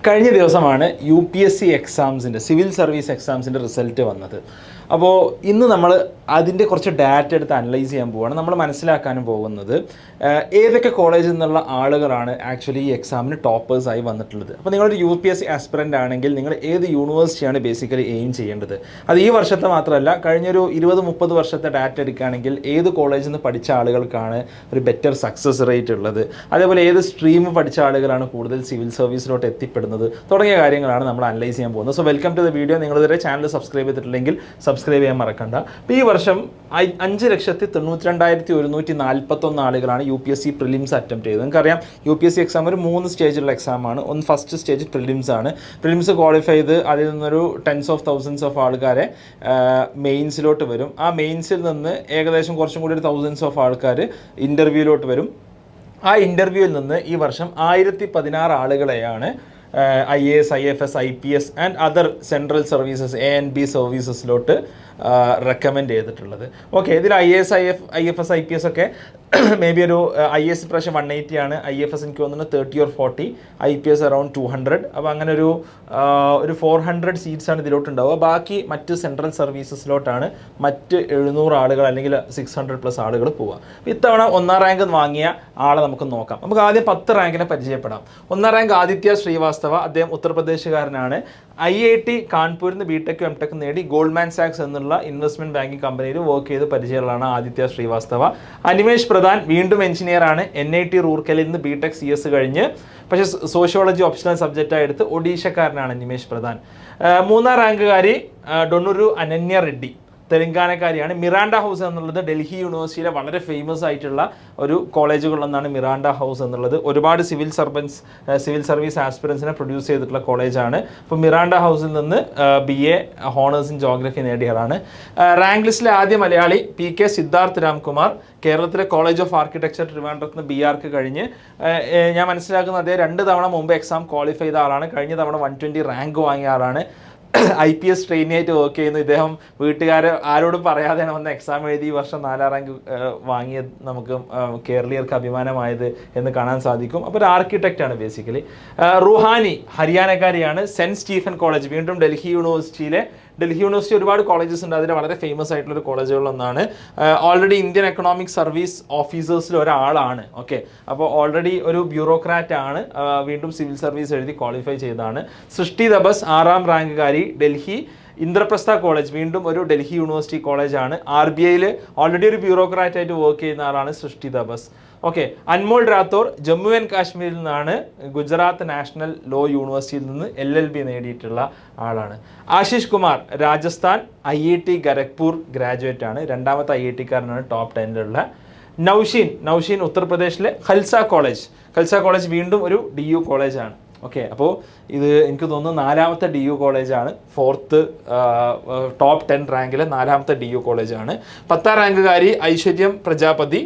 കഴിഞ്ഞ ദിവസമാണ് UPSC എക്സാംസിൻ്റെ civil service എക്സാംസിൻ്റെ result വന്നത്. അപ്പോൾ ഇന്ന് നമ്മൾ അതിൻ്റെ കുറച്ച് ഡാറ്റ എടുത്ത് അനലൈസ് ചെയ്യാൻ പോവുകയാണ്. നമ്മൾ മനസ്സിലാക്കാനും പോകുന്നത് ഏതൊക്കെ കോളേജിൽ നിന്നുള്ള ആളുകളാണ് ആക്ച്വലി ഈ എക്സാമിന് ടോപ്പേഴ്സായി വന്നിട്ടുള്ളത്. അപ്പോൾ നിങ്ങളൊരു UPSC ആസ്പിറൻ്റ് ആണെങ്കിൽ നിങ്ങൾ ഏത് യൂണിവേഴ്സിറ്റിയാണ് ബേസിക്കലി എയിം ചെയ്യേണ്ടത്. അത് ഈ വർഷത്തെ മാത്രമല്ല, കഴിഞ്ഞൊരു 20-30 വർഷത്തെ ഡാറ്റ എടുക്കുകയാണെങ്കിൽ ഏത് കോളേജിൽ നിന്ന് പഠിച്ച ആളുകൾക്കാണ് ഒരു ബെറ്റർ സക്സസ് റേറ്റ് ഉള്ളത്, അതേപോലെ ഏത് സ്ട്രീം പഠിച്ച ആളുകളാണ് കൂടുതൽ സിവിൽ സർവീസിലോട്ട് എത്തിപ്പെടുന്നത് തുടങ്ങിയ കാര്യങ്ങളാണ് നമ്മൾ അനലൈസ് ചെയ്യാൻ പോകുന്നത്. So welcome to the video. നിങ്ങളിതുവരെ ചാനൽ സബ്സ്ക്രൈബ് ചെയ്തിട്ടില്ലെങ്കിൽ സബ്സ്ക്രൈബ് ചെയ്യാൻ മറക്കണ്ട. അപ്പോൾ ഈ വർഷം 5,92,141 ആളുകളാണ് UPSC പ്രിലിംസ് അറ്റംപ്റ്റ് ചെയ്തത്. നിങ്ങൾക്കറിയാം UPSC എക്സാം ഒരു 3 സ്റ്റേജിലുള്ള എക്സാമാണ്. ഒന്ന് ഫസ്റ്റ് സ്റ്റേജ് പ്രിലിംസ് ആണ്. പ്രിലിംസ് ക്വാളിഫൈ ചെയ്ത് അതിൽ നിന്നൊരു ടെൻസ് ഓഫ് തൗസൻഡ്സ് ഓഫ് ആൾക്കാരെ മെയിൻസിലോട്ട് വരും. ആ മെയിൻസിൽ നിന്ന് ഏകദേശം കുറച്ചും കൂടി ഒരു തൗസൻഡ്സ് ഓഫ് ആൾക്കാർ ഇൻ്റർവ്യൂവിലോട്ട് വരും. ആ ഇൻ്റർവ്യൂവിൽ നിന്ന് ഈ വർഷം 1016 ആളുകളെയാണ് IAS, IFS, IPS and other central services A&B സർവീസസിലോട്ട് റെക്കമെൻഡ് ചെയ്തിട്ടുള്ളത്. ഓക്കെ, ഇതിൽ IAS, IFS, IPS ഒക്കെ മേ ബി ഒരു IAS പ്രാവശ്യം 180 ആണ്, IFS എനിക്ക് തോന്നുന്നു 30 or 40, IPS അറൗണ്ട് 200. അപ്പോൾ അങ്ങനെ ഒരു 400 സീറ്റ്സാണ് ഇതിലോട്ട് ഉണ്ടാവുക. ബാക്കി മറ്റ് സെൻട്രൽ സർവീസസിലോട്ടാണ് മറ്റ് 700 ആളുകൾ അല്ലെങ്കിൽ 600+ ആളുകൾ പോവുക. ഇത്തവണ 1ാം റാങ്ക് വാങ്ങിയ ആളെ നമുക്ക് നോക്കാം. നമുക്ക് ആദ്യം 10 റാങ്കിനെ പരിചയപ്പെടാം. 1ാം റാങ്ക് ആദിത്യ ശ്രീവാസ്തവ. അദ്ദേഹം ഉത്തർപ്രദേശുകാരനാണ്. IIT കാൺപൂരിൽ നിന്ന് BTech MTech നേടി ഗോൾഡ്മാൻ സാക്സ് എന്നുള്ള ഇൻവെസ്റ്റ്മെന്റ് ബാങ്കിങ് കമ്പനിയിൽ വർക്ക് ചെയ്ത് പരിചയമുള്ളതാണ് ആദിത്യ ശ്രീവാസ്തവ. അനിമേഷ് പ്രധാൻ വീണ്ടും എഞ്ചിനീയറാണ്. NIT റൂർക്കലിൽ നിന്ന് BTech CS കഴിഞ്ഞ് പക്ഷേ സോഷ്യോളജി ഓപ്ഷണൽ സബ്ജക്റ്റായി എടുത്ത് ഒഡീഷക്കാരനാണ് നിമേഷ് പ്രധാൻ. 3ാം റാങ്കുകാരി ഡൊണ്ണൂരു അനന്യ റെഡ്ഡി, തെലങ്കാനക്കാരിയാണ്. മിറാണ്ട ഹൗസ് എന്നുള്ളത് ഡൽഹി യൂണിവേഴ്സിറ്റിയിലെ വളരെ ഫേമസ് ആയിട്ടുള്ള ഒരു കോളേജുകളിലൊന്നാണ് മിറാണ്ട ഹൗസ് എന്നുള്ളത്. ഒരുപാട് സിവിൽ സർവീസ് ആസ്പിറൻസിനെ പ്രൊഡ്യൂസ് ചെയ്തിട്ടുള്ള കോളേജാണ്. അപ്പോൾ മിറാണ്ട ഹൗസിൽ നിന്ന് BA ഹോണേഴ്സ് ഇൻ ജോഗ്രഫി നേടിയതാണ്. റാങ്ക് ലിസ്റ്റിലെ ആദ്യ മലയാളി PK സിദ്ധാർത്ഥ് രാംകുമാർ. കേരളത്തിലെ കോളേജ് ഓഫ് ആർക്കിടെക്ചർ ട്രിവാൻഡ്രത്ത് നിന്ന് BArch കഴിഞ്ഞ് ഞാൻ മനസ്സിലാക്കുന്നത് അദ്ദേഹം 2 തവണ മുമ്പ് എക്സാം ക്വാളിഫൈ ചെയ്ത ആളാണ്. കഴിഞ്ഞ തവണ 120 റാങ്ക് വാങ്ങിയ ആളാണ്. IPS ട്രെയിനിയായിട്ട് വർക്ക് ചെയ്യുന്നു. ഇദ്ദേഹം വീട്ടുകാരെ ആരോടും പറയാതെയാണ് വന്ന എക്സാം എഴുതി ഈ വർഷം 4ാം റാങ്ക് വാങ്ങിയത്. നമുക്ക് കേരളീയർക്ക് അഭിമാനമായത് എന്ന് കാണാൻ സാധിക്കും. അപ്പോൾ ഒരു ആർക്കിടെക്റ്റാണ് ബേസിക്കലി. റുഹാനി ഹരിയാനക്കാരിയാണ്. സെൻറ്റ് സ്റ്റീഫൻ കോളേജ്, വീണ്ടും ഡൽഹി യൂണിവേഴ്സിറ്റി ഒരുപാട് കോളേജസ് ഉണ്ട്. അതിൽ വളരെ ഫേമസ് ആയിട്ടുള്ളൊരു കോളേജുകളിലൊന്നാണ്. ഓൾറെഡി ഇന്ത്യൻ എക്കണോമിക് സർവീസ് ഓഫീസേഴ്സിൽ ഒരാളാണ്. ഓക്കെ, അപ്പോൾ ഓൾറെഡി ഒരു ബ്യൂറോക്രാറ്റ് ആണ്. വീണ്ടും സിവിൽ സർവീസ് എഴുതി ക്വാളിഫൈ ചെയ്തതാണ്. സൃഷ്ടി ദബസ് 6ാം റാങ്കുകാരി, ഡൽഹി ഇന്ദ്രപ്രസ്ഥ കോളേജ്, വീണ്ടും ഒരു ഡൽഹി യൂണിവേഴ്സിറ്റി കോളേജാണ്. RBIയിൽ ഓൾറെഡി ഒരു ബ്യൂറോക്രാറ്റ് ആയിട്ട് വർക്ക് ചെയ്യുന്ന ആളാണ് സൃഷ്ടി ദബസ്. ഓക്കെ, അൻമോൾ രാത്തോർ ജമ്മു ആൻഡ് കാശ്മീരിൽ നിന്നാണ്. ഗുജറാത്ത് നാഷണൽ ലോ യൂണിവേഴ്സിറ്റിയിൽ നിന്ന് LLB നേടിയിട്ടുള്ള ആളാണ്. ആശിഷ് കുമാർ രാജസ്ഥാൻ, IIT ഖരഗ്പൂർ ഗ്രാജുവേറ്റ് ആണ്. 2ാമത്തെ IIT-കാരനാണ് ടോപ്പ് 10-ലുള്ള. നൗഷീൻ ഉത്തർപ്രദേശിലെ ഖൽസ കോളേജ് വീണ്ടും ഒരു DU കോളേജാണ്. ഓക്കെ, അപ്പോൾ ഇത് എനിക്ക് തോന്നുന്നു 4ാമത്തെ DU കോളേജാണ്. 4th ടോപ്പ് 10 റാങ്കിലെ 4ാമത്തെ DU കോളേജാണ്. 10ാം റാങ്കുകാരി ഐശ്വര്യം പ്രജാപതി,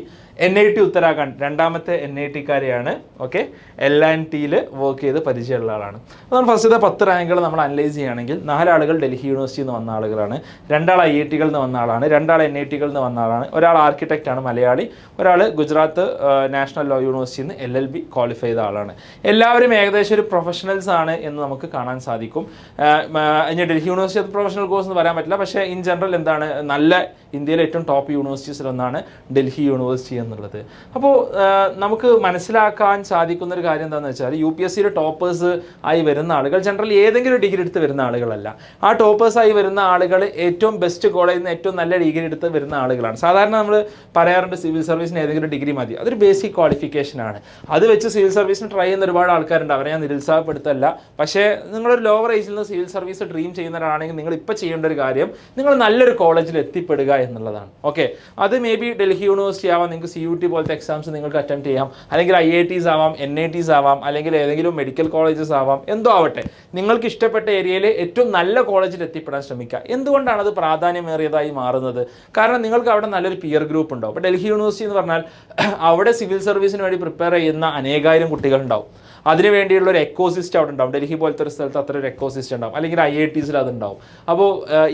NIT ഉത്തരാഖണ്ഡ്, 2ാമത്തെ NIT-കാരിയാണ്. ഓക്കെ, L&Tയിൽ വർക്ക് ചെയ്ത് പരിചയമുള്ള ആളാണ്. അതാണ് ഫസ്റ്റത്തെ 10 റാങ്കുകൾ നമ്മൾ അനലൈസ് ചെയ്യുകയാണെങ്കിൽ 4 ആളുകൾ ഡൽഹി യൂണിവേഴ്സിറ്റിയിൽ നിന്ന് വന്ന ആളുകളാണ്, 2 ആൾ IIT-കളിൽ നിന്ന് വന്ന ആളാണ്, 2 ആൾ NIT-കളിൽ നിന്ന് വന്ന ആളാണ്, ഒരാൾ ആർക്കിടെക്റ്റാണ് മലയാളി, ഒരാൾ ഗുജറാത്ത് നാഷണൽ ലോ യൂണിവേഴ്സിറ്റിയിൽ നിന്ന് LLB ക്വാളിഫൈ ചെയ്ത ആളാണ്. എല്ലാവരും ഏകദേശം ഒരു പ്രൊഫഷണൽസ് ആണ് എന്ന് നമുക്ക് കാണാൻ സാധിക്കും. ഇനി ഡൽഹി യൂണിവേഴ്സിറ്റി പ്രൊഫഷണൽ കോഴ്സ് എന്ന് പറയാൻ പറ്റില്ല, പക്ഷേ ഇൻ ജനറൽ എന്താണ്, നല്ല ഇന്ത്യയിലെ ഏറ്റവും ടോപ്പ് യൂണിവേഴ്സിറ്റീസിലൊന്നാണ് ഡൽഹി യൂണിവേഴ്സിറ്റി എന്നുള്ളത്. അപ്പോൾ നമുക്ക് മനസ്സിലാക്കാൻ സാധിക്കുന്ന ഒരു കാര്യം എന്താണെന്ന് വെച്ചാൽ UPSCയുടെ ടോപ്പേഴ്സ് ആയി വരുന്ന ആളുകൾ ജനറലി ഏതെങ്കിലും ഡിഗ്രി എടുത്ത് വരുന്ന ആളുകളല്ല. ആ ടോപ്പേഴ്സായി വരുന്ന ആളുകൾ ഏറ്റവും ബെസ്റ്റ് കോളേജിൽ നിന്ന് ഏറ്റവും നല്ല ഡിഗ്രി എടുത്ത് വരുന്ന ആളുകളാണ്. സാധാരണ നമ്മൾ പറയാറുണ്ട് സിവിൽ സർവീസിന് ഏതെങ്കിലും ഡിഗ്രി മതി, അതൊരു ബേസിക് ക്വാളിഫിക്കേഷനാണ്. അത് വെച്ച് സിവിൽ സർവീസിന് ട്രൈ ചെയ്യുന്ന ഒരുപാട് ആൾക്കാരുണ്ട്. അവരെ ഞാൻ നിരുത്സാഹപ്പെടുത്തല്ല. പക്ഷേ നിങ്ങളൊരു ലോവർ ഏജിൽ നിന്ന് സിവിൽ സർവീസ് ഡ്രീം ചെയ്യുന്നവരാണെങ്കിൽ നിങ്ങൾ ഇപ്പോൾ ചെയ്യേണ്ട ഒരു കാര്യം നിങ്ങൾ നല്ലൊരു കോളേജിൽ എത്തിപ്പെടുക എന്നുള്ളതാണ്. ഓക്കെ, അത് മേ ബി ഡൽഹി യൂണിവേഴ്സിറ്റി ആവാം, നിങ്ങൾക്ക് CUT പോലത്തെ എക്സാംസ് നിങ്ങൾക്ക് അറ്റംപ്റ്റ് ചെയ്യാം, അല്ലെങ്കിൽ IITs ആവാം, NITs ആവാം, അല്ലെങ്കിൽ ഏതെങ്കിലും മെഡിക്കൽ കോളേജസ് ആവാം, എന്തോ ആവട്ടെ. നിങ്ങൾക്ക് ഇഷ്ടപ്പെട്ട ഏരിയയിൽ ഏറ്റവും നല്ല കോളേജിൽ എത്തിപ്പെടാൻ ശ്രമിക്കുക. എന്തുകൊണ്ടാണ് അത് പ്രാധാന്യമേറിയതായി മാറുന്നത്? കാരണം നിങ്ങൾക്ക് അവിടെ നല്ലൊരു പിയർ ഗ്രൂപ്പ് ഉണ്ടാവും. അപ്പോൾ ഡൽഹി യൂണിവേഴ്സിറ്റി എന്ന് പറഞ്ഞാൽ അവിടെ സിവിൽ സർവീസിന് വേണ്ടി പ്രിപ്പയർ ചെയ്യുന്ന അനേകായിരം കുട്ടികളുണ്ടാവും. അതിന് വേണ്ടിയുള്ള ഒരു എക്കോ സിസ്റ്റം അവിടെ ഉണ്ടാവും. ഡൽഹി പോലത്തെ ഒരു സ്ഥലത്ത് അത്ര ഒരു എക്കോ സിസ്റ്റം ഉണ്ടാവും, അല്ലെങ്കിൽ IITസിൽ അതുണ്ടാവും. അപ്പോൾ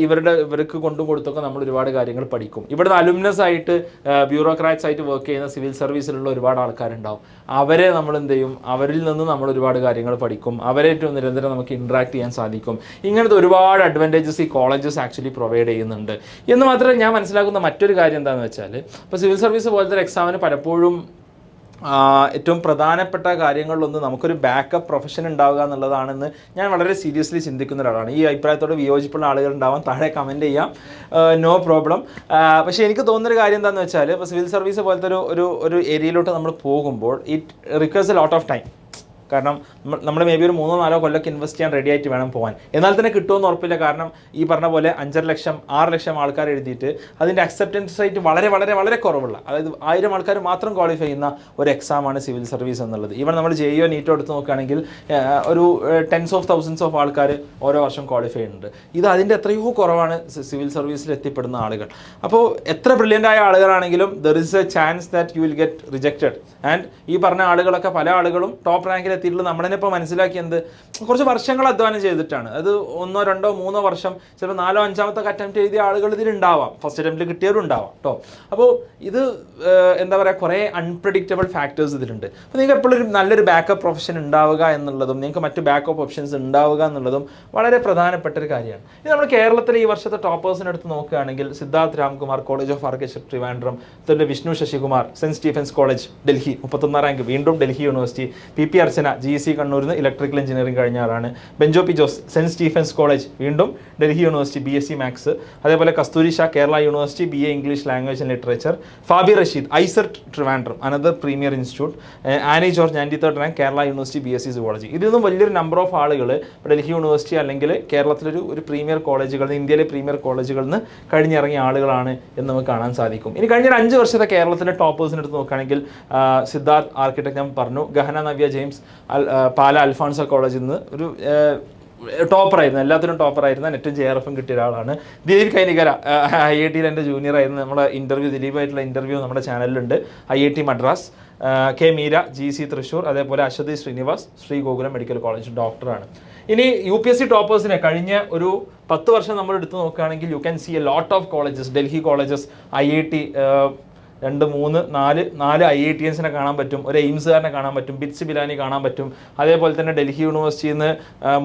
ഇവർക്ക് കൊണ്ടു കൊടുത്തൊക്കെ നമ്മൾ ഒരുപാട് കാര്യങ്ങൾ പഠിക്കും. ഇവിടുന്ന് അലുമിനസ് ആയിട്ട് ബ്യൂറോക്രാറ്റ്സ് ആയിട്ട് വർക്ക് ചെയ്യുന്ന സിവിൽ സർവീസിലുള്ള ഒരുപാട് ആൾക്കാരുണ്ടാവും. അവരെ നമ്മൾ എന്ത് ചെയ്യും, അവരിൽ നിന്ന് നമ്മൾ ഒരുപാട് കാര്യങ്ങൾ പഠിക്കും, അവരായിട്ട് നിരന്തരം നമുക്ക് ഇൻട്രാക്ട് ചെയ്യാൻ സാധിക്കും. ഇങ്ങനത്തെ ഒരുപാട് അഡ്വാൻറ്റേജസ് ഈ കോളേജസ് ആക്ച്വലി പ്രൊവൈഡ് ചെയ്യുന്നുണ്ട് എന്ന് മാത്രമേ ഞാൻ മനസ്സിലാക്കുന്ന മറ്റൊരു കാര്യം എന്താണെന്ന് വെച്ചാൽ, ഇപ്പോൾ സിവിൽ സർവീസ് പോലത്തെ എക്സാമിന് പലപ്പോഴും ഏറ്റവും പ്രധാനപ്പെട്ട കാര്യങ്ങളിലൊന്ന് നമുക്കൊരു ബാക്കപ്പ് പ്രൊഫഷൻ ഉണ്ടാവുക എന്നുള്ളതാണെന്ന് ഞാൻ വളരെ സീരിയസ്ലി ചിന്തിക്കുന്ന ഒരാളാണ്. ഈ അഭിപ്രായത്തോട് വിയോജിപ്പുള്ള ആളുകൾ ഉണ്ടാവാം, താഴെ കമൻറ്റ് ചെയ്യാം, നോ പ്രോബ്ലം. പക്ഷേ എനിക്ക് തോന്നുന്നൊരു കാര്യം എന്താണെന്ന് വെച്ചാൽ, ഇപ്പോൾ സിവിൽ സർവീസ് പോലത്തെ ഒരു ഏരിയയിലോട്ട് നമ്മൾ പോകുമ്പോൾ it requires a lot of time. കാരണം നമ്മൾ മേ ബി ഒരു 3-4 കൊല്ലമൊക്കെ ഇൻവെസ്റ്റ് ചെയ്യാൻ റെഡി ആയിട്ട് വേണം പോകാൻ. എന്നാൽ തന്നെ കിട്ടുമെന്ന് ഉറപ്പില്ല. കാരണം ഈ പറഞ്ഞ പോലെ 5.5 ലക്ഷം 6 ലക്ഷം ആൾക്കാർ എഴുതിയിട്ട് അതിൻ്റെ അക്സെപ്റ്റൻസ് റേറ്റ് വളരെ വളരെ വളരെ കുറവുള്ള, അതായത് 1000 ആൾക്കാർ മാത്രം ക്വാളിഫൈ ചെയ്യുന്ന ഒരു എക്സാമാണ് സിവിൽ സർവീസ് എന്നുള്ളത്. ഈവൻ നമ്മൾ JEO NEETO എടുത്ത് നോക്കുകയാണെങ്കിൽ ഒരു ടെൻസ് ഓഫ് തൗസൻഡ്സ് ഓഫ് ആൾക്കാർ ഓരോ വർഷം ക്വാളിഫൈ ചെയ്യുന്നുണ്ട്. ഇത് അതിൻ്റെ എത്രയോ കുറവാണ് സിവിൽ സർവീസിൽ എത്തിപ്പെടുന്ന ആളുകൾ. അപ്പോൾ എത്ര ബ്രില്യൻ്റ് ആയ ആളുകളാണെങ്കിലും there is a chance that you will get rejected. And ഈ പറഞ്ഞ ആളുകളൊക്കെ പല ആളുകളും ടോപ്പ് റാങ്കിൽ എത്തിയിട്ടുള്ള നമ്മളെ ഇപ്പോൾ മനസ്സിലാക്കിയത് കുറച്ച് വർഷങ്ങൾ അധ്വാനം ചെയ്തിട്ടാണ്. അത് 1, 2, 3 വർഷം, ചിലപ്പോൾ 4, 5ാമത്തെ അറ്റംപ്റ്റ് എഴുതിയ ആളുകൾ ഇതിലുണ്ടാവാം, ഫസ്റ്റ് അറ്റംപ്റ്റിൽ കിട്ടിയവരും ഉണ്ടാവാം കേട്ടോ. അപ്പോൾ ഇത് എന്താ പറയുക, കുറേ അൺപ്രഡിക്റ്റബിൾ ഫാക്ടേഴ്സ് ഇതിലുണ്ട്. അപ്പോൾ നിങ്ങൾക്ക് എപ്പോഴും നല്ലൊരു ബാക്കപ്പ് പ്രൊഫഷൻ ഉണ്ടാവുക എന്നുള്ളതും നിങ്ങൾക്ക് മറ്റ് ബാക്കപ്പ് ഓപ്ഷൻസ് ഉണ്ടാവുക എന്നുള്ളതും വളരെ പ്രധാനപ്പെട്ട ഒരു കാര്യമാണ്. ഇത് നമ്മൾ കേരളത്തിലെ ഈ വർഷത്തെ ടോപ്പേഴ്സിനെ എടുത്ത് നോക്കുകയാണെങ്കിൽ, Siddharth Ramkumar college of architecture Trivandrum, Vishnu Sasikumar saint Stephen's college Delhi 31 rank, വീണ്ടും Delhi university. PP Archana GEC കണ്ണൂരിൽ നിന്ന് ഇലക്ട്രിക്കൽ എഞ്ചിനീയറിംഗ് കഴിഞ്ഞ ആളാണ്. Bencho P Jose saint Stephen's college, വീണ്ടും ഡൽഹി യൂണിവേഴ്സിറ്റി BSc മാത്സ്. അതേപോലെ Kasturi Shah Kerala university BA English language and literature. Fabi Rasheed IISER Trivandrum, another premier institute. Annie George 93rd rank Kerala university BSc zoology. ഇതിൽ നിന്നും വലിയൊരു നമ്പർ ഓഫ് ആളുകൾ ഡൽഹി യൂണിവേഴ്സിറ്റി അല്ലെങ്കിൽ കേരളത്തിലൊരു പ്രീമിയർ കോളേജുകൾ, ഇന്ത്യയിലെ പ്രീമിയർ കോളേജുകളിൽ നിന്ന് കഴിഞ്ഞിറങ്ങിയ ആളുകളാണ് എന്ന് നമുക്ക് കാണാൻ സാധിക്കും. ഇനി കഴിഞ്ഞ 5 വർഷത്തെ കേരളത്തിലെ ടോപ്പേഴ്സിനെ എടുത്ത് നോക്കുകയാണെങ്കിൽ, സിദ്ധാർത്ഥ് ആർക്കിടെക്ട് ഞാൻ പറഞ്ഞു, ഗഹന നവ്യ ജെയിംസ് പാല അൽഫോൺസോ കോളേജിൽ നിന്ന് ഒരു ടോപ്പറായിരുന്നു, എല്ലാത്തിനും ടോപ്പറായിരുന്നു, നെറ്റും JRFും കിട്ടിയ ഒരാളാണ്. ദിലീപ് കൈനികര IITയിൽ എൻ്റെ ജൂനിയർ ആയിരുന്നു. നമ്മുടെ ദിലീപായിട്ടുള്ള ഇൻ്റർവ്യൂ നമ്മുടെ ചാനലിലുണ്ട്. IIT Madras. K Meera GEC Thrissur. അതേപോലെ അശ്വതി ശ്രീനിവാസ് ശ്രീ ഗോകുലം മെഡിക്കൽ കോളേജ് ഡോക്ടറാണ്. ഇനി UPSC ടോപ്പേഴ്സിനെ കഴിഞ്ഞ ഒരു 10 വർഷം നമ്മൾ എടുത്ത് നോക്കുകയാണെങ്കിൽ you can see a lot of colleges, Delhi colleges, IIT 2, 3, 4 IITiansനെ കാണാൻ പറ്റും, ഒരു എയിംസുകാരനെ കാണാൻ പറ്റും, ബിറ്റ്സ് ബിലാനി കാണാൻ പറ്റും. അതേപോലെ തന്നെ ഡൽഹി യൂണിവേഴ്സിറ്റിയിൽ നിന്ന്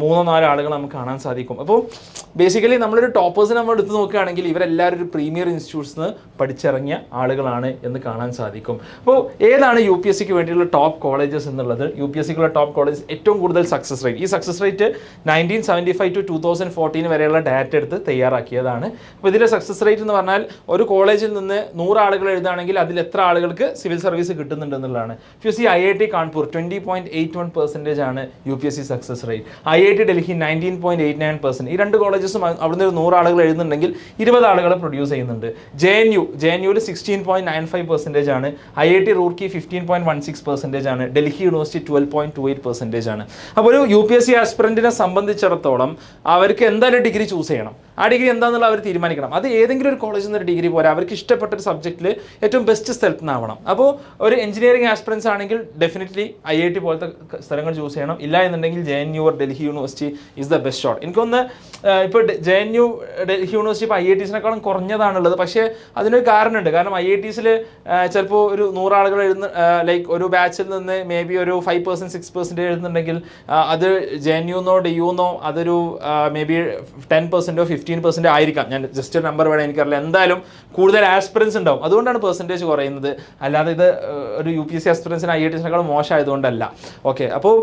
3-4 ആളുകൾ നമുക്ക് കാണാൻ സാധിക്കും. അപ്പോൾ ബേസിക്കലി നമ്മളൊരു ടോപ്പേഴ്സിനെ നമ്മൾ എടുത്ത് നോക്കുകയാണെങ്കിൽ ഇവരെല്ലാവരും ഒരു പ്രീമിയർ ഇൻസ്റ്റിറ്റ്യൂട്ട്സ് നിന്ന് പഠിച്ചിറങ്ങിയ ആളുകളാണ് എന്ന് കാണാൻ സാധിക്കും. അപ്പോൾ ഏതാണ് UPSCക്ക് വേണ്ടിയുള്ള ടോപ്പ് കോളേജസ് എന്നുള്ളത്? UPSCക്കുള്ള ടോപ്പ് കോളേജസ് ഏറ്റവും കൂടുതൽ സക്സസ് റേറ്റ്, ഈ സക്സസ് റേറ്റ് 1975 to 2014 വരെയുള്ള ഡാറ്റ എടുത്ത് തയ്യാറാക്കിയതാണ്. അപ്പോൾ ഇതിലെ സക്സസ് റേറ്റ് എന്ന് പറഞ്ഞാൽ ഒരു കോളേജിൽ നിന്ന് 100 ആളുകൾ എഴുതുകയാണെങ്കിൽ അതിൽ എത്ര ആളുകൾക്ക് സിവിൽ സർവീസ് കിട്ടുന്നുണ്ട് എന്നുള്ളതാണ്. UPSC IIT കാൺപൂർ 20.81% ആണ് UPSC success rate. IIT Delhi 19.89%. ഈ 2 കോളേജസും അവിടുന്ന് 100 ആളുകൾ എഴുതുന്നുണ്ടെങ്കിൽ 20 ആളുകളെ പ്രൊഡ്യൂസ് ചെയ്യുന്നുണ്ട്. JNUവിൽ 16.95% ആണ്. IIT റൂർക്കി 15.16% ആണ്. ഡൽഹി യൂണിവേഴ്സിറ്റി 12.28% ആണ്. അപ്പോൾ ഒരു UPSC ആസ്പിറന്റിനെ സംബന്ധിച്ചിടത്തോളം അവർക്ക് എന്തായാലും ഡിഗ്രി ചൂസ് ചെയ്യണം. ആ ഡിഗ്രി എന്താണെന്നുള്ള അവർ തീരുമാനിക്കണം. അത് ഏതെങ്കിലും ഒരു കോളേജിൽ നിന്ന് ഒരു ഡിഗ്രി പോരാ, അവർക്ക് ഇഷ്ടപ്പെട്ട ഒരു സബ്ജക്റ്റിൽ ഏറ്റവും ബെസ്റ്റ് സ്ഥലത്ത് നിന്നാവണം. അപ്പോൾ ഒരു എഞ്ചിനീയറിംഗ് ആസ്പിറൻസ് ആണെങ്കിൽ ഡെഫിനറ്റ്ലി IIT പോലത്തെ സ്ഥലങ്ങൾ ചൂസ് ചെയ്യണം. ഇല്ല എന്നുണ്ടെങ്കിൽ JNU or Delhi university is the best shot. എനിക്കൊന്ന് ഇപ്പോൾ JNU ഡൽഹി യൂണിവേഴ്സിറ്റി ഇപ്പോൾ IITസിനേക്കാളും കുറഞ്ഞതാണുള്ളത്. പക്ഷേ അതിനൊരു കാരണമുണ്ട്. കാരണം IITസിൽ ചിലപ്പോൾ ഒരു 100 ആളുകൾ ലൈക്ക് ഒരു ബാച്ചിൽ നിന്ന് മേ ബി ഒരു 5% 6% എഴുതുന്നുണ്ടെങ്കിൽ അത് JNUന്നോ DUന്നോ അതൊരു മേ ബി 10%ഓ 15% ആയിരിക്കാം. ഞാൻ ജസ്റ്റ് ഒരു നമ്പർ വേണം, എനിക്കറിയില്ല. എന്തായാലും കൂടുതൽ ആസ്പിറൻസ് ഉണ്ടാവും, അതുകൊണ്ടാണ് പെർസെൻറ്റേജ് കുറയുന്നത്. അല്ലാതെ ഇത് ഒരു UPSC ആസ്പിറൻസിന് IITസിനേക്കാളും മോശമായതുകൊണ്ടല്ല. ഓക്കെ, അപ്പോൾ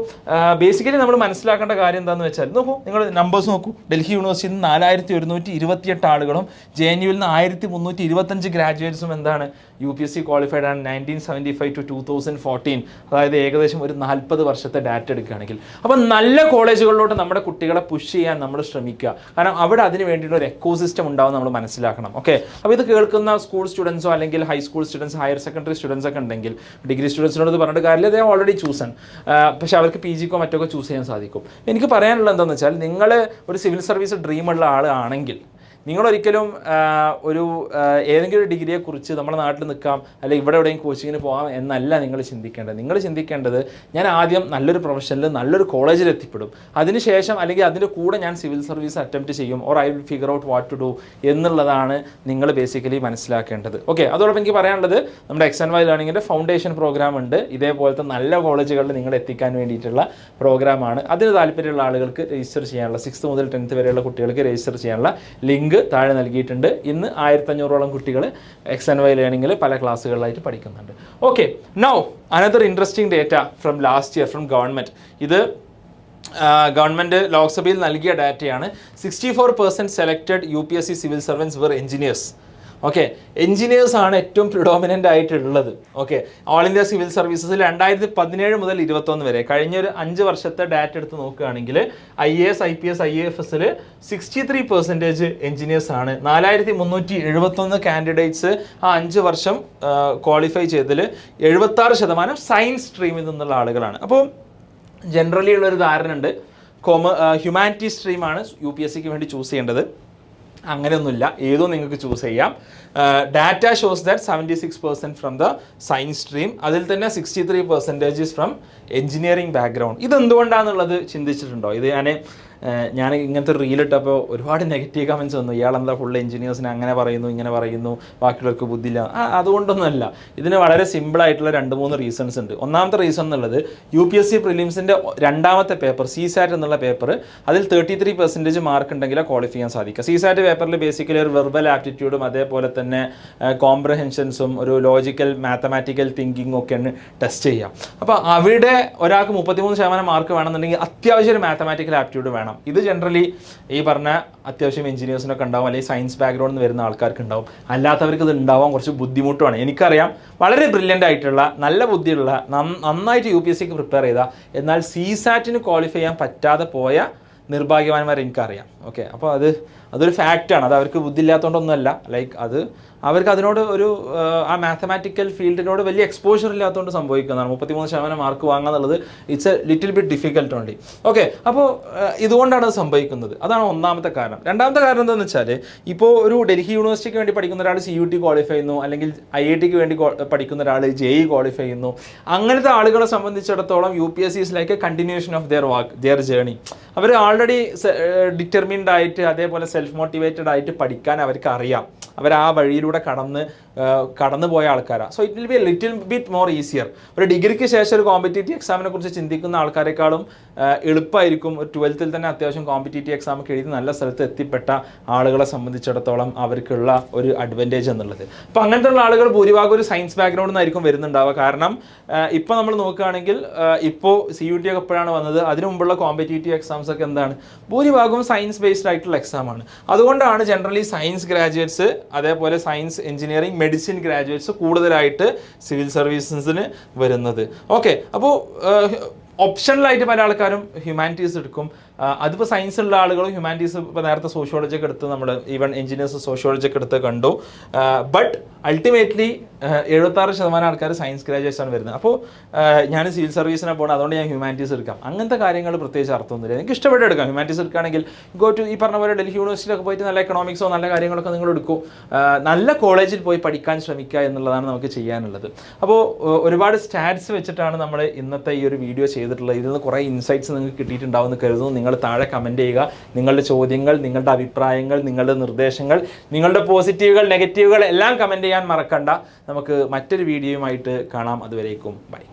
ബേസിക്കലി നമ്മൾ മനസ്സിലാക്കേണ്ട കാര്യം എന്താണെന്ന് വെച്ചാൽ, നോക്കൂ, നിങ്ങൾ നമ്പേഴ്സ് നോക്കൂ. ഡൽഹി യൂണിവേഴ്സിറ്റിയിൽ നിന്ന് 4128 ആളുകളും JNUവിൽ നിന്ന് 1325 ഗ്രാജുവേറ്റ്സും എന്താണ് UPSC ക്വാളിഫൈഡ് ആണ് 1975 to 2014. അതായത് ഏകദേശം ഒരു 40 വർഷത്തെ ഡാറ്റ എടുക്കുകയാണെങ്കിൽ. അപ്പോൾ നല്ല കോളേജുകളിലോട്ട് നമ്മുടെ കുട്ടികളെ പുഷ് ചെയ്യാൻ നമ്മൾ ശ്രമിക്കുക. കാരണം അവിടെ അതിന് വേണ്ടിയുള്ള ഒരു എക്കോസിസ്റ്റം ഉണ്ടാവും നമ്മൾ മനസ്സിലാക്കണം. ഓക്കെ, അപ്പോൾ ഇത് കേൾക്കുന്ന സ്കൂൾ സ്റ്റുഡൻസോ അല്ലെങ്കിൽ high school students, higher secondary students ഒക്കെ ഉണ്ടെങ്കിൽ, ഡിഗ്രി സ്റ്റുഡൻസിനോട് പറഞ്ഞിട്ട് കാര്യമില്ല, ദേ ഓൾറെഡി ചൂസൺ. പക്ഷേ അവർക്ക് PGക്കോ മറ്റൊക്കെ ചൂസ് ചെയ്യാൻ സാധിക്കും. എനിക്ക് പറയാനുള്ളത് എന്താണെന്ന് വെച്ചാൽ, നിങ്ങൾ ഒരു സിവിൽ സർവീസ് ഡ്രീമുള്ള ആളാണെങ്കിൽ നിങ്ങളൊരിക്കലും ഒരു ഏതെങ്കിലും ഒരു ഡിഗ്രിയെക്കുറിച്ച് നമ്മുടെ നാട്ടിൽ നിൽക്കാം അല്ലെങ്കിൽ ഇവിടെ എവിടെയും കോച്ചിങ്ങിന് പോകാം എന്നല്ല നിങ്ങൾ ചിന്തിക്കേണ്ടത്. നിങ്ങൾ ചിന്തിക്കേണ്ടത് ഞാൻ ആദ്യം നല്ലൊരു പ്രൊഫഷനിൽ നല്ലൊരു കോളേജിൽ എത്തിപ്പെടും, അതിനുശേഷം അല്ലെങ്കിൽ അതിൻ്റെ കൂടെ ഞാൻ സിവിൽ സർവീസ് അറ്റംപ്റ്റ് ചെയ്യും, or I will figure out what to do എന്നുള്ളതാണ് നിങ്ങൾ ബേസിക്കലി മനസ്സിലാക്കേണ്ടത്. ഓക്കെ, അതോടൊപ്പം എനിക്ക് പറയാനുള്ളത് നമ്മുടെ XNY ലേണിങ്ങിൻ്റെ ഫൗണ്ടേഷൻ പ്രോഗ്രാം ഉണ്ട്. ഇതേപോലത്തെ നല്ല കോളേജുകളിൽ നിങ്ങൾ എത്തിക്കാൻ വേണ്ടിയിട്ടുള്ള പ്രോഗ്രാമാണ്. അതിന് താല്പര്യമുള്ള ആളുകൾക്ക് രജിസ്റ്റർ ചെയ്യാനുള്ള 6th മുതൽ 10th വരെയുള്ള കുട്ടികൾക്ക് രജിസ്റ്റർ ചെയ്യാനുള്ള ലിങ്ക് താഴെ നൽകിയിട്ടുണ്ട്. ഇന്ന് 1500ഓളം കുട്ടികൾ XNY ലേണിങ്ങിൽ പല ക്ലാസ്സുകളിലായിട്ട് പഠിക്കുന്നുണ്ട്. Okay, now another interesting data from last year from government. ഇത് ഗവൺമെൻറ് ലോക്സഭയിൽ നൽകിയ ഡാറ്റയാണ്. 64% selected UPSC civil servants were engineers. Okay, engineers ആണ് ഏറ്റവും പ്രിഡോമിനൻ്റ് ആയിട്ടുള്ളത്. ഓക്കെ, ഓൾ ഇന്ത്യ സിവിൽ സർവീസസിൽ 2017 മുതൽ 21 വരെ കഴിഞ്ഞൊരു 5 വർഷത്തെ ഡാറ്റ എടുത്ത് നോക്കുകയാണെങ്കിൽ IAS IPS IAFSൽ 63% എഞ്ചിനീയേഴ്സ് ആണ്. 4371 കാൻഡിഡേറ്റ്സ് ആ 5 വർഷം ക്വാളിഫൈ ചെയ്തതിൽ 76% സയൻസ് സ്ട്രീമിൽ നിന്നുള്ള ആളുകളാണ്. അപ്പോൾ ജനറലി ഉള്ളൊരു ധാരണ ഉണ്ട്, ഹ്യൂമാനിറ്റീസ് സ്ട്രീമാണ് UPSCക്ക് വേണ്ടി ചൂസ് ചെയ്യേണ്ടത്. അങ്ങനെയൊന്നുമില്ല, ഏതോ നിങ്ങൾക്ക് ചൂസ് ചെയ്യാം. Data shows that 76% from the science stream, അതിൽ തന്നെ 63% ഫ്രം എഞ്ചിനീയറിംഗ് ബാക്ക്ഗ്രൗണ്ട്. ഇതെന്തുകൊണ്ടാണെന്നുള്ളത് ചിന്തിച്ചിട്ടുണ്ടോ? ഇത് ഞാൻ ഇങ്ങനത്തെ റീലിട്ടപ്പോൾ ഒരുപാട് നെഗറ്റീവ് കമൻറ്റ്സ് വന്നു. ഇയാളെന്താ ഫുൾ എഞ്ചിനീയേഴ്സിനെ അങ്ങനെ പറയുന്നു ഇങ്ങനെ പറയുന്നു, ബാക്കിയുള്ളവർക്ക് ബുദ്ധിയില്ല. അതുകൊണ്ടൊന്നുമല്ല, ഇതിന് വളരെ സിമ്പിളായിട്ടുള്ള 2-3 റീസൺസ് ഉണ്ട്. ഒന്നാമത്തെ റീസൺ എന്നുള്ളത് UPSC പ്രിലിംസിൻ്റെ 2ാമത്തെ പേപ്പർ CSAT എന്നുള്ള പേപ്പർ, അതിൽ 33% മാർക്ക് ഉണ്ടെങ്കിലേ ക്വാളിഫൈ ചെയ്യാൻ സാധിക്കുക. CSAT പേപ്പറിൽ ബേസിക്കലി ഒരു വെർബൽ ആപ്റ്റിറ്റ്യൂഡും അതേപോലെ തന്നെ കോംപ്രഹെൻഷൻസും ഒരു ലോജിക്കൽ മാത്തമാറ്റിക്കൽ തിങ്കിങ്ങും ഒക്കെയാണ് ടെസ്റ്റ് ചെയ്യുക. അപ്പോൾ അവിടെ ഒരാൾക്ക് 33% മാർക്ക് വേണമെന്നുണ്ടെങ്കിൽ അത്യാവശ്യം ഒരു മാത്തമാറ്റിക്കൽ ആപ്റ്റിറ്റ്യൂഡ് വേണം. ഇത് ജനറലി ഈ പറഞ്ഞ അത്യാവശ്യം എഞ്ചിനീയേഴ്സിനൊക്കെ ഉണ്ടാവും, അല്ലെങ്കിൽ സയൻസ് ബാക്ക്ഗ്രൗണ്ടിൽ നിന്ന് വരുന്ന ആൾക്കാർക്ക് ഉണ്ടാവും. അല്ലാത്തവർക്ക് ഇത് ഉണ്ടാവാൻ കുറച്ച് ബുദ്ധിമുട്ടുമാണ്. എനിക്കറിയാം, വളരെ ബ്രില്യൻ്റ് ആയിട്ടുള്ള നല്ല ബുദ്ധിയുള്ള നന്നായിട്ട് UPSCക്ക് പ്രിപ്പയർ ചെയ്ത എന്നാൽ CSATന് ക്വാളിഫൈ ചെയ്യാൻ പറ്റാതെ പോയ നിർഭാഗ്യവാന്മാരെ എനിക്കറിയാം. ഓക്കെ, അപ്പോൾ അതൊരു ഫാക്റ്റാണ്. അത് അവർക്ക് ബുദ്ധിയില്ലാത്തതുകൊണ്ടൊന്നുമല്ല, ലൈക്ക് അവർക്ക് അതിനോട് ഒരു ആ മാത്തമാറ്റിക്കൽ ഫീൽഡിനോട് വലിയ എക്സ്പോഷർ ഇല്ലാത്തതുകൊണ്ട് സംഭവിക്കുന്നതാണ്. 33% മാർക്ക് വാങ്ങുക എന്നുള്ളത് it's A little bit difficult only. Okay, അപ്പോൾ ഇതുകൊണ്ടാണ് അത് സംഭവിക്കുന്നത്. അതാണ് ഒന്നാമത്തെ കാരണം. രണ്ടാമത്തെ കാരണം എന്താണെന്ന് വെച്ചാൽ, ഇപ്പോൾ ഒരു ഡൽഹി യൂണിവേഴ്സിറ്റിക്ക് വേണ്ടി പഠിക്കുന്ന ഒരാൾ CUT ക്വാളിഫൈ ചെയ്യുന്നു, അല്ലെങ്കിൽ IITക്ക് വേണ്ടി പഠിക്കുന്ന ഒരാൾ JEE ക്വാളിഫൈ ചെയ്യുന്നു. അങ്ങനത്തെ ആളുകളെ സംബന്ധിച്ചിടത്തോളം UPSC is like a continuation of their journey. അവർ ആൾറെഡി ഡിറ്റർമിൻഡ് ആയിട്ട് അതേപോലെ സെൽഫ് മോട്ടിവേറ്റഡ് ആയിട്ട് പഠിക്കാൻ അവർക്ക് അറിയാം. അവർ ആ വഴിയിലൂടെ കടന്നു പോയ ആൾക്കാരാണ്. So it will be a little bit more easier. ഒരു ഡിഗ്രിക്ക് ശേഷം ഒരു കോമ്പറ്റേറ്റീവ് എക്സാമിനെ കുറിച്ച് ചിന്തിക്കുന്ന ആൾക്കാരെക്കാളും എളുപ്പമായിരിക്കും ഒരു 12th തന്നെ അത്യാവശ്യം കോമ്പറ്റേറ്റീവ് എക്സാം ഒക്കെ എഴുതി നല്ല സ്ഥലത്ത് എത്തിപ്പെട്ട ആളുകളെ സംബന്ധിച്ചിടത്തോളം അവർക്കുള്ള ഒരു അഡ്വാൻറ്റേജ് എന്നുള്ളത്. അപ്പോൾ അങ്ങനത്തെ ഉള്ള ആളുകൾ ഭൂരിഭാഗം ഒരു സയൻസ് ബാക്ക്ഗ്രൗണ്ടിൽ നിന്നായിരിക്കും വരുന്നുണ്ടാവുക. കാരണം ഇപ്പോൾ നമ്മൾ നോക്കുകയാണെങ്കിൽ ഇപ്പോൾ CUT ഒക്കെ എപ്പോഴാണ് വന്നത്, അതിനു മുമ്പുള്ള കോമ്പറ്റേറ്റീവ് എക്സാംസ് ഒക്കെ എന്താണ്, ഭൂരിഭാഗവും സയൻസ് ബേസ്ഡ് ആയിട്ടുള്ള എക്സാമാണ്. അതുകൊണ്ടാണ് ജനറലി സയൻസ് ഗ്രാജുവേറ്റ്സ് അതേപോലെ സയൻസ് എഞ്ചിനീയറിംഗ് മെഡിസിൻ ഗ്രാജുവേറ്റ്സ് കൂടുതലായിട്ട് സിവിൽ സർവീസസിന് വരുന്നത്. ഓക്കെ, അപ്പോൾ ഓപ്ഷണലായിട്ട് പല ആൾക്കാരും ഹ്യൂമാനിറ്റീസ് എടുക്കും. അതിപ്പോൾ സയൻസ് ഉള്ള ആളുകളും ഹ്യൂമാനിറ്റീസ് ഇപ്പോൾ നേരത്തെ സോഷ്യോളജി ഒക്കെ എടുത്ത് നമ്മൾ ഈവൻ എഞ്ചിനീയേഴ്സ് സോഷ്യോളജി ഒക്കെ എടുത്ത് കണ്ടു. ബട്ട് അൾട്ടിമേറ്റ്ലി 76% ആൾക്കാർ സയൻസ് ഗ്രാജുവേറ്റ്സ് ആണ് വരുന്നത്. അപ്പോൾ ഞാൻ സിവിൽ സർവീസിനെ പോകണം, അതുകൊണ്ട് ഞാൻ ഹ്യൂമാനിറ്റീസ് എടുക്കാം. അങ്ങനത്തെ കാര്യങ്ങൾ പ്രത്യേകിച്ച് അർത്ഥമൊന്നുമില്ല. എനിക്ക് ഇഷ്ടപ്പെട്ട് എടുക്കാം. ഹ്യൂമാനിറ്റീസ് എടുക്കുകയാണെങ്കിൽ ഗോ ടു ഈ പറഞ്ഞ പോലെ ഡൽഹി യൂണിവേഴ്സിറ്റിയിലൊക്കെ പോയിട്ട് നല്ല എക്കണോമിക്സോ നല്ല കാര്യങ്ങളൊക്കെ നിങ്ങൾ എടുക്കും. നല്ല കോളേജിൽ പോയി പഠിക്കാൻ ശ്രമിക്കുക എന്നുള്ളതാണ് നമുക്ക് ചെയ്യാനുള്ളത്. അപ്പോൾ ഒരുപാട് സ്റ്റാറ്റ്സ് വെച്ചിട്ടാണ് നമ്മൾ ഇന്നത്തെ ഈ ഒരു വീഡിയോ ചെയ്തിട്ടുള്ളത്. ഇതിൽ നിന്ന് കുറേ ഇൻസൈറ്റ്സ് നിങ്ങൾക്ക് കിട്ടിയിട്ടുണ്ടാവുമെന്ന് കരുതുന്നു. നിങ്ങൾ താഴെ കമൻറ്റ് ചെയ്യുക. നിങ്ങളുടെ ചോദ്യങ്ങൾ, നിങ്ങളുടെ അഭിപ്രായങ്ങൾ, നിങ്ങളുടെ നിർദ്ദേശങ്ങൾ, നിങ്ങളുടെ പോസിറ്റീവുകൾ നെഗറ്റീവുകൾ എല്ലാം കമൻറ്റ് ചെയ്യാൻ മറക്കണ്ട. നമുക്ക് മറ്റൊരു വീഡിയോയുമായിട്ട് കാണാം. അതുവരേക്കും ബൈ.